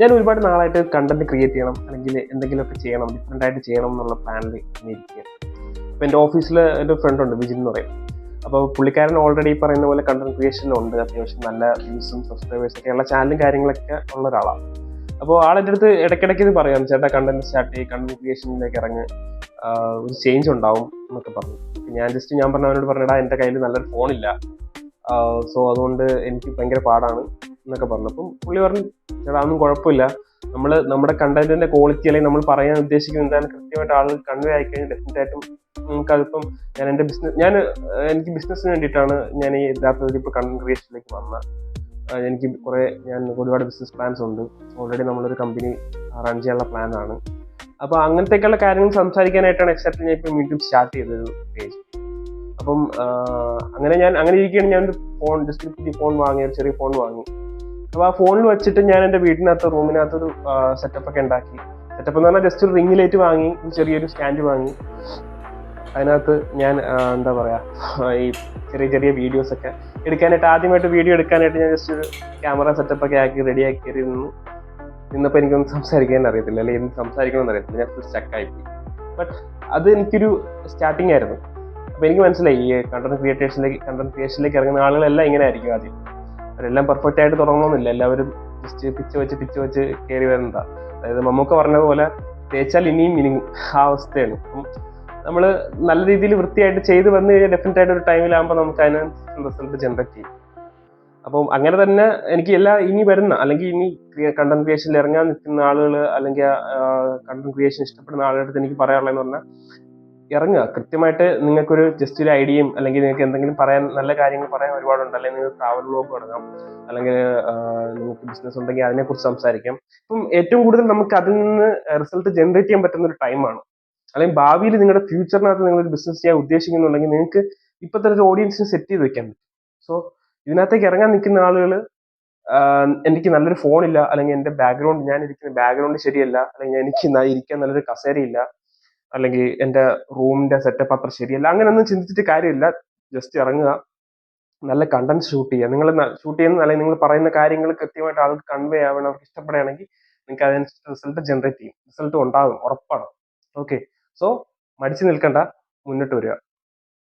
ഞാൻ ഒരുപാട് നാളായിട്ട് കണ്ടന്റ് ക്രിയേറ്റ് ചെയ്യണം, അല്ലെങ്കിൽ എന്തെങ്കിലുമൊക്കെ ചെയ്യണം, ഡിഫറെൻ്റ് ആയിട്ട് ചെയ്യണം എന്നുള്ള പ്ലാനിൽ ഇരിക്കുക. അപ്പോൾ എൻ്റെ ഓഫീസിൽ എൻ്റെ ഫ്രണ്ട് ഉണ്ട്, വിജിൻ എന്ന് പറയും. അപ്പോൾ പുള്ളിക്കാരൻ ഓൾറെഡി പറയുന്ന പോലെ കണ്ടന്റ് ക്രിയേഷനിലുണ്ട്, അത്യാവശ്യം നല്ല വ്യൂസും സബ്സ്ക്രൈബേഴ്സൊക്കെ ഉള്ള ചാനലും കാര്യങ്ങളൊക്കെ ഉള്ള ഒരാളാണ്. അപ്പോൾ ആളെൻ്റെ അടുത്ത് ഇടയ്ക്കിടയ്ക്ക് ഇത് പറയാം, ചേട്ടാ കണ്ടന്റ് സ്റ്റാർട്ട് ചെയ്യും, കണ്ടന്റ് ക്രിയേഷനിലേക്ക് ഇറങ്ങി, ഒരു ചേഞ്ച് ഉണ്ടാവും എന്നൊക്കെ പറഞ്ഞു. ഞാൻ പറഞ്ഞവനോട് പറഞ്ഞിടാ എൻ്റെ കയ്യിൽ നല്ലൊരു ഫോണില്ല, സോ അതുകൊണ്ട് എനിക്ക് ഭയങ്കര പാടാണ് എന്നൊക്കെ പറഞ്ഞു. അപ്പം പുള്ളി പറഞ്ഞു, ചേട്ടാ അതൊന്നും കുഴപ്പമില്ല, നമ്മുടെ കണ്ടന്റിന്റെ ക്വാളിറ്റി അല്ലെങ്കിൽ നമ്മൾ പറയാൻ ഉദ്ദേശിക്കുന്നത് എന്താണ് കൃത്യമായിട്ട് ആളുകൾ കൺവേ ആയിക്കഴിഞ്ഞാൽ ഡെഫിനറ്റായിട്ടും നമുക്കതിപ്പം എനിക്ക് ബിസിനസ്സിന് വേണ്ടിയിട്ടാണ് ഞാൻ ഈ യഥാർത്ഥത്തിൽ ഇപ്പോൾ കണ്ടന്റ് ക്രിയേഷനിലേക്ക് വന്നത്. ഞാൻ ഒരുപാട് ബിസിനസ് പ്ലാൻസ് ഉണ്ട്, ഓൾറെഡി നമ്മളൊരു കമ്പനി റൺ ചെയ്യാനുള്ള പ്ലാനാണ്. അപ്പോൾ അങ്ങനത്തേക്കുള്ള കാര്യങ്ങൾ സംസാരിക്കാനായിട്ടാണ് എക്സാക്ട്ലി ഞാൻ ഇപ്പോൾ വീണ്ടും സ്റ്റാർട്ട് ചെയ്തൊരു പേജ്. അപ്പം അങ്ങനെ ഇരിക്കുകയാണ് ഞാൻ ഒരു ഫോൺ വാങ്ങി, ഒരു ചെറിയ ഫോൺ വാങ്ങി. അപ്പോൾ ആ ഫോണിൽ വെച്ചിട്ട് ഞാൻ എൻ്റെ റൂമിനകത്തൊരു സെറ്റപ്പ് ഒക്കെ ഉണ്ടാക്കി. സെറ്റപ്പ് എന്ന് പറഞ്ഞാൽ ജസ്റ്റ് ഒരു റിംഗ് ലൈറ്റ് വാങ്ങി, ഒരു ചെറിയൊരു സ്റ്റാൻഡ് വാങ്ങി. അതിനകത്ത് ഞാൻ എന്താ പറയുക, ഈ ചെറിയ ചെറിയ വീഡിയോസൊക്കെ എടുക്കാനായിട്ട്, ആദ്യമായിട്ട് വീഡിയോ എടുക്കാനായിട്ട് ഞാൻ ജസ്റ്റ് ഒരു ക്യാമറ സെറ്റപ്പൊക്കെ ആക്കി റെഡിയാക്കി നിന്നപ്പോൾ എനിക്കൊന്നും സംസാരിക്കാൻ അറിയത്തില്ല, അല്ലെങ്കിൽ എന്ത് സംസാരിക്കണമെന്ന് അറിയത്തില്ല, ഞാൻ ഫുൾ സ്റ്റക്കായിപ്പോയി. ബട്ട് അത് എനിക്കൊരു സ്റ്റാർട്ടിങ് ആയിരുന്നു. അപ്പോൾ എനിക്ക് മനസ്സിലായി ഈ കണ്ടന്റ് ക്രിയേഷനിലേക്ക് ഇറങ്ങുന്ന ആളുകളെല്ലാം ഇങ്ങനെ ആയിരിക്കും. ആദ്യം അവരെല്ലാം പെർഫെക്റ്റ് ആയിട്ട് തുടങ്ങണമെന്നില്ല, എല്ലാവരും ജസ്റ്റ് പിച്ച് വെച്ച് കയറി വരുന്നതാണ്. അതായത് മമ്മൂക്ക പറഞ്ഞതുപോലെ തേച്ചാൽ ഇനിയും മിനിങ്ങും ആ അവസ്ഥയാണ്. അപ്പം നമ്മൾ നല്ല രീതിയിൽ വൃത്തിയായിട്ട് ചെയ്ത് വന്നു കഴിഞ്ഞാൽ ഡെഫിനറ്റ് ആയിട്ട് ഒരു ടൈമിലാകുമ്പോൾ നമുക്ക് അതിനനുസരിച്ച് റിസൾട്ട് ജനറേറ്റ് ചെയ്യും. അപ്പം അങ്ങനെ തന്നെ എനിക്ക് ഇനി വരുന്ന, അല്ലെങ്കിൽ ഇനി കണ്ടന്റ് ക്രിയേഷനിൽ ഇറങ്ങാൻ നിൽക്കുന്ന ആളുകൾ, അല്ലെങ്കിൽ കണ്ടന്റ് ക്രിയേഷൻ ഇഷ്ടപ്പെടുന്ന ആളുകളുടെ അടുത്ത് എനിക്ക് പറയാനുള്ളതെന്ന് പറഞ്ഞാൽ, ഇറങ്ങുക. കൃത്യമായിട്ട് നിങ്ങൾക്കൊരു ജസ്റ്റ് ഒരു ഐഡിയയും, അല്ലെങ്കിൽ നിങ്ങൾക്ക് എന്തെങ്കിലും നല്ല കാര്യങ്ങൾ പറയാൻ ഒരുപാടുണ്ട്, അല്ലെങ്കിൽ നിങ്ങൾക്ക് ട്രാവൽ വ്ലോഗ് തുടങ്ങാം, അല്ലെങ്കിൽ നിങ്ങൾക്ക് ബിസിനസ് ഉണ്ടെങ്കിൽ അതിനെക്കുറിച്ച് സംസാരിക്കാം. ഇപ്പം ഏറ്റവും കൂടുതൽ നമുക്ക് അതിൽ നിന്ന് റിസൾട്ട് ജനറേറ്റ് ചെയ്യാൻ പറ്റുന്ന ഒരു ടൈമാണ്. അല്ലെങ്കിൽ ഭാവിയിൽ നിങ്ങളുടെ ഫ്യൂച്ചറിനകത്ത് നിങ്ങളൊരു ബിസിനസ് ചെയ്യാൻ ഉദ്ദേശിക്കുന്നുണ്ടെങ്കിൽ നിങ്ങൾക്ക് ഇപ്പോഴത്തെ ഒരു ഓഡിയൻസിനെ സെറ്റ് ചെയ്ത് വെക്കാൻ പറ്റും. സോ ഇതിനകത്തേക്ക് ഇറങ്ങാൻ നിൽക്കുന്ന ആളുകൾ, എനിക്ക് നല്ലൊരു ഫോണില്ല, അല്ലെങ്കിൽ എൻ്റെ ഞാൻ ഇരിക്കുന്ന ബാക്ക്ഗ്രൗണ്ട് ശരിയല്ല, അല്ലെങ്കിൽ എനിക്ക് ഇരിക്കാൻ നല്ലൊരു കസേരയില്ല, അല്ലെങ്കിൽ എൻ്റെ റൂമിന്റെ സെറ്റപ്പ് അത്ര ശരിയല്ല, അങ്ങനെയൊന്നും ചിന്തിച്ചിട്ട് കാര്യമില്ല. ജസ്റ്റ് ഇറങ്ങുക, നല്ല കണ്ടന്റ് ഷൂട്ട് ചെയ്യുക. നിങ്ങൾ ഷൂട്ട് ചെയ്യുന്ന, അല്ലെങ്കിൽ നിങ്ങൾ പറയുന്ന കാര്യങ്ങൾ കൃത്യമായിട്ട് ആൾക്ക് കൺവേ ആവണം, അവർക്ക് ഇഷ്ടപ്പെടുകയാണെങ്കിൽ നിങ്ങൾക്ക് അതിനനുസരിച്ച് റിസൾട്ട് ജനറേറ്റ് ചെയ്യും, റിസൾട്ട് ഉണ്ടാകും, ഉറപ്പാണ്. ഓക്കെ, സോ മടിച്ചു നിൽക്കണ്ട, മുന്നോട്ട് വരിക.